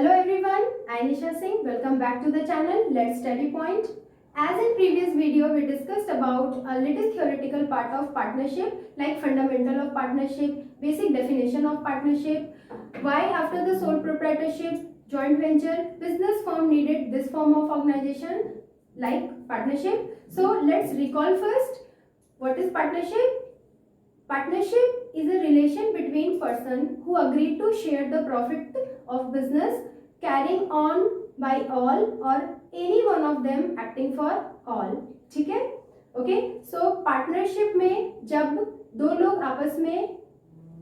Hello everyone, I am Nisha Singh. Welcome back to the channel Let's Study Point. As in previous video, we discussed about a little theoretical part of partnership, like fundamental of partnership, basic definition of partnership, why after the sole proprietorship, joint venture, business firm needed this form of organization like partnership. So let's recall first, what is partnership? Partnership is a relation between person who agreed to share the profit of business carrying on by all or any one of them acting for all. ठीक है? Okay, सो partnership में जब दो लोग आपस में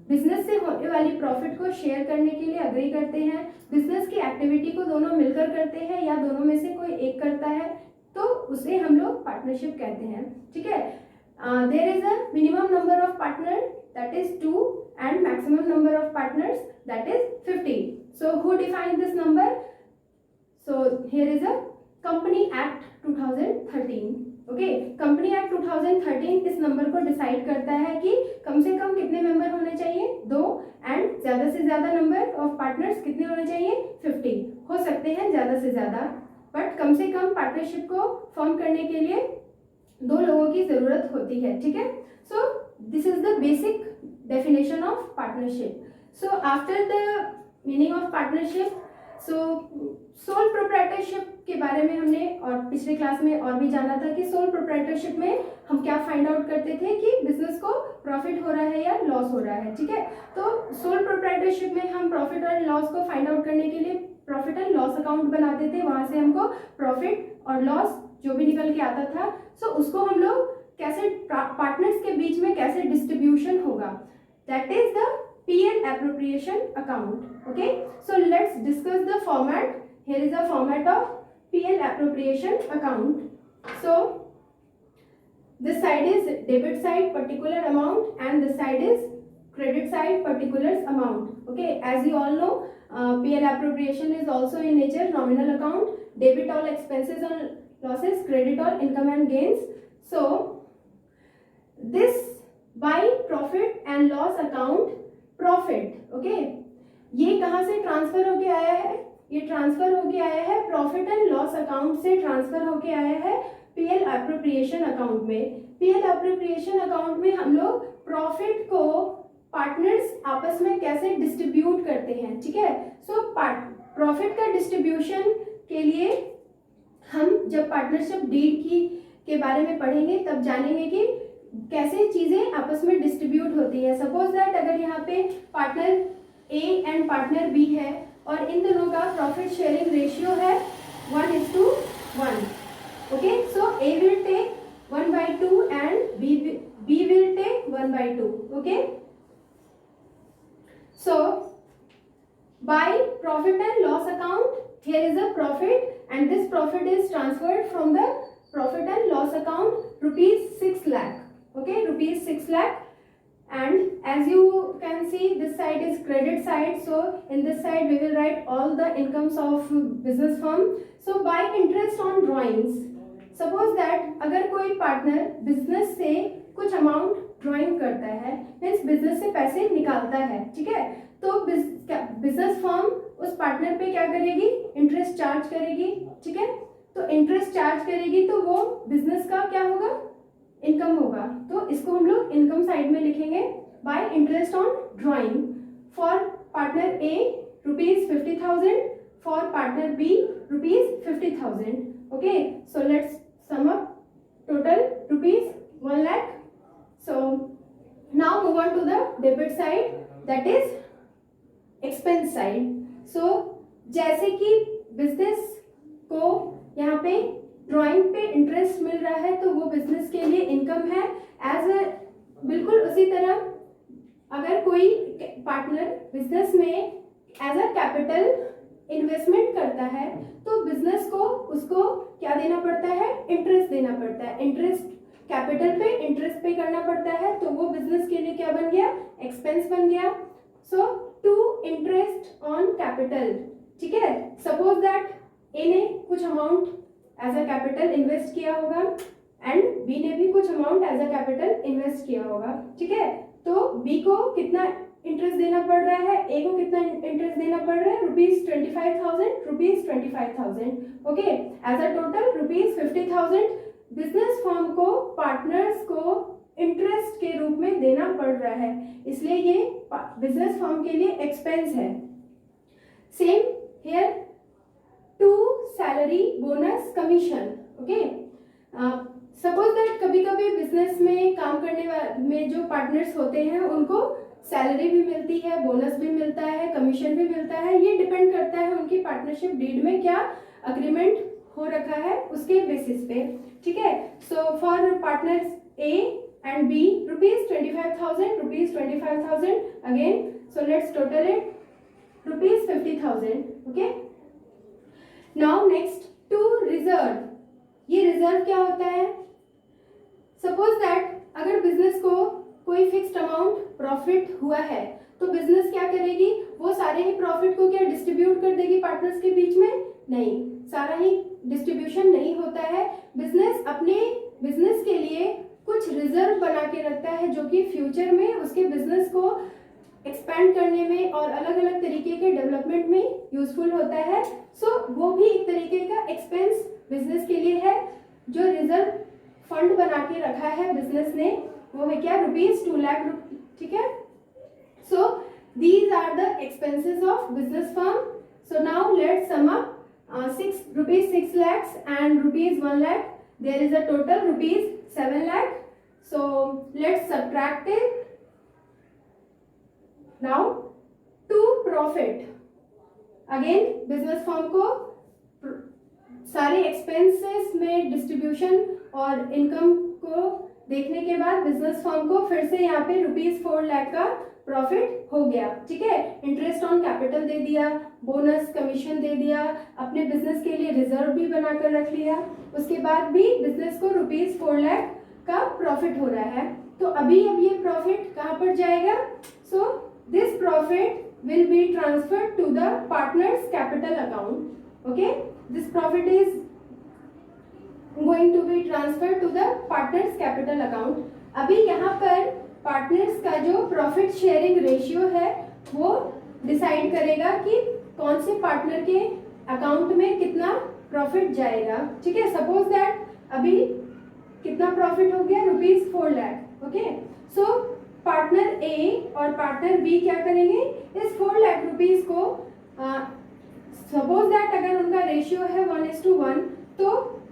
business से होने वाली प्रॉफिट को शेयर करने के लिए अग्री करते हैं, बिजनेस की एक्टिविटी को दोनों मिलकर करते हैं या दोनों में से कोई एक करता है, तो उसे हम लोग पार्टनरशिप कहते हैं. ठीक है? There is a minimum number of partners, that is 2, and maximum number of partners, that is 50. So who defined this number? So here is a Company Act 2013. Okay, Company Act 2013 इस number को decide करता है कि कम से कम कितने member होने चाहिए, 2, and ज्यादा से ज्यादा नंबर ऑफ पार्टनर्स कितने होने चाहिए, 50. हो सकते हैं ज्यादा से ज्यादा, बट कम से कम पार्टनरशिप को फॉर्म करने के लिए 2 लोगों की जरूरत होती है. ठीक है? So this is the basic definition of partnership. So after the meaning of partnership, so sole proprietorship के बारे में हमने और पिछले क्लास में और भी जाना था कि सोल प्रोप्राइटरशिप में हम क्या फाइंड आउट करते थे कि बिजनेस को प्रॉफिट हो रहा है या लॉस हो रहा है. ठीक है? तो सोल प्रोप्राइटरशिप में हम प्रॉफिट और लॉस को फाइंड आउट करने के लिए प्रॉफिट एंड लॉस अकाउंट बनाते थे. वहां से हमको प्रॉफिट और लॉस जो भी निकल के आता था, सो उसको हम लोग कैसे पार्टनर्स के बीच में कैसे डिस्ट्रीब्यूशन होगा, that is the PL appropriation account. Okay, so let's discuss the format. Here is the format of PL appropriation account. So this side is debit side particular amount and this side is credit side particular amount. Okay, as you all know, PL appropriation is also in nature nominal account. Debit all expenses and losses, credit all income and gains. So this by profit and loss account, profit, okay, ये कहाँ से transfer होके आया है? ये transfer होके आया है प्रॉफिट एंड लॉस अकाउंट से ट्रांसफर होके आया है पीएल एप्रोप्रिएशन अकाउंट में. पीएल एप्रोप्रिएशन अकाउंट में हम लोग प्रॉफिट को पार्टनर्स आपस में कैसे डिस्ट्रीब्यूट करते हैं. ठीक है? सो प्रॉफिट का डिस्ट्रीब्यूशन के लिए हम जब पार्टनरशिप डीड की के बारे में पढ़ेंगे तब जानेंगे कि कैसे चीजें आपस में डिस्ट्रीब्यूट होती है. सपोज दैट अगर यहाँ पे partner A and partner B है और इन दोनों का प्रॉफिट शेयरिंग रेशियो है 1:1. Okay, so A will take 1/2 and B will take 1/2. Okay, so by profit and loss account, here is a profit and this profit is transferred from the profit and loss account rupees 6 lakh. Okay, rupees 6 lakh, and as you can see this side is credit side, so in this side we will write all the incomes of business firm. So by interest on drawings, suppose that अगर कोई partner business से कुछ amount drawing करता है, means business से पैसे निकालता है. ठीक है? तो बिजनेस फर्म उस पार्टनर पे क्या करेगी? इंटरेस्ट चार्ज करेगी. ठीक है? तो इंटरेस्ट चार्ज करेगी तो वो बिजनेस का क्या होगा? इनकम होगा. तो इसको हम लोग इनकम साइड में लिखेंगे by interest on drawing. For partner A ₹50,000, for partner B ₹50,000. Okay, so let's sum up total ₹1 lakh. So now move on to the debit side, that is expense side. So जैसे कि business को यहाँ पे drawing पे interest मिल रहा है तो वो बिजनेस के लिए इनकम है. बिल्कुल उसी तरह अगर कोई पार्टनर बिजनेस में एज अ कैपिटल इन्वेस्टमेंट करता है तो बिजनेस को उसको क्या देना पड़ता है? इंटरेस्ट देना पड़ता है. इंटरेस्ट कैपिटल पे इंटरेस्ट पे करना पड़ता है, तो वो बिजनेस के लिए क्या बन गया? एक्सपेंस बन गया. So to interest on capital. ठीक है? सपोज दैट ए ने कुछ amount as a capital invest किया होगा एंड बी ने भी कुछ amount as a capital invest किया होगा. ठीक है? तो बी को कितना इंटरेस्ट देना पड़ रहा है, ए को कितना इंटरेस्ट देना पड़ रहा है, ₹25,000, ₹25,000. Okay, as a total ₹50,000 business firm को पार्टनर्स को इंटरेस्ट के रूप में देना पड़ रहा है, इसलिए ये बिजनेस फर्म के लिए एक्सपेंस है. Same here to salary, bonus, commission. Okay, suppose that कभी कभी बिजनेस में काम करने में जो पार्टनर्स होते हैं उनको सैलरी भी मिलती है, बोनस भी मिलता है, कमीशन भी मिलता है. ये डिपेंड करता है उनकी पार्टनरशिप डीड में क्या अग्रीमेंट हो रखा है उसके बेसिस पे. ठीक है, so for partners A and B, ₹25,000, ₹25,000 again. So let's total it, ₹50,000. Okay. Now next to reserve. ये रिजर्व क्या होता है? सपोज दैट अगर बिजनेस को कोई फिक्स्ड अमाउंट प्रॉफिट हुआ है तो बिजनेस क्या करेगी, वो सारे ही प्रॉफिट को क्या डिस्ट्रीब्यूट कर देगी पार्टनर्स के बीच में? नहीं, सारा ही डिस्ट्रीब्यूशन नहीं होता है. बिजनेस अपने बिजनेस के लिए कुछ रिजर्व बना के रखता है जो कि फ्यूचर में उसके बिजनेस को एक्सपैंड करने में और अलग अलग तरीके के डेवलपमेंट में यूजफुल होता है. सो वो भी एक तरीके का एक्सपेंस बिजनेस के लिए है. जो रिजर्व फंड बना के रखा है बिजनेस ने वो है क्या, ₹2 लाख. ठीक है, so these are the expenses of business firm. So now let's sum up. ₹6 lakhs and ₹1 lakh. There is a total ₹7 lakh. So let's subtract it. Now to profit. Again business firm को सारे expenses में distribution और income को देखने के बाद business firm को फिर से यहाँ पे ₹4 लाख का प्रॉफिट हो गया. ठीक है, इंटरेस्ट ऑन कैपिटल दे दिया, बोनस कमीशन दे दिया, अपने बिजनेस के लिए रिजर्व भी बनाकर रख लिया, उसके बाद भी बिजनेस को ₹4 लाख का प्रॉफिट हो रहा है. तो अभी अब ये प्रॉफिट कहाँ पर जाएगा? So this profit will be transferred to the partners capital account. Okay, this profit is going to be transferred to the partners capital account. अभी यहाँ पर पार्टनर्स का जो प्रॉफिट शेयरिंग रेशियो है वो डिसाइड करेगा कि कौन से पार्टनर के अकाउंट में कितना प्रॉफिट जाएगा. ठीक है, सपोज दैट अभी कितना प्रॉफिट हो गया, ₹4 लाख. ओके, सो पार्टनर ए और पार्टनर बी क्या करेंगे, इस ₹4 लाख को सपोज दैट अगर उनका रेशियो है 1:1 तो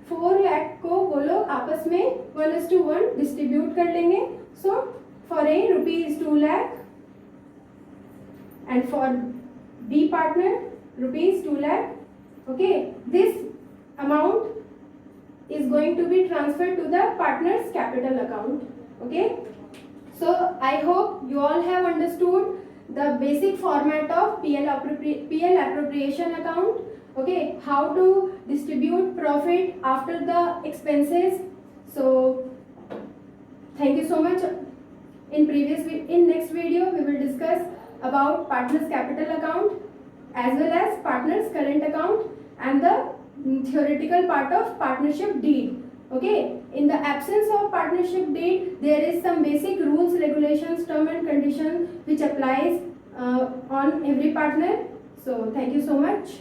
4 लाख को वो लोग आपस में 1:1 डिस्ट्रीब्यूट कर लेंगे. So for a ₹2 lakh and for B partner ₹2 lakh. Okay, this amount is going to be transferred to the partner's capital account. Okay, so I hope you all have understood the basic format of PL appropriation account. Okay, how to distribute profit after the expenses. So thank you so much. In next video we will discuss about partners capital account as well as partners current account and the theoretical part of partnership deed. Okay, in the absence of partnership deed there is some basic rules, regulations, term and conditions which applies on every partner. So thank you so much.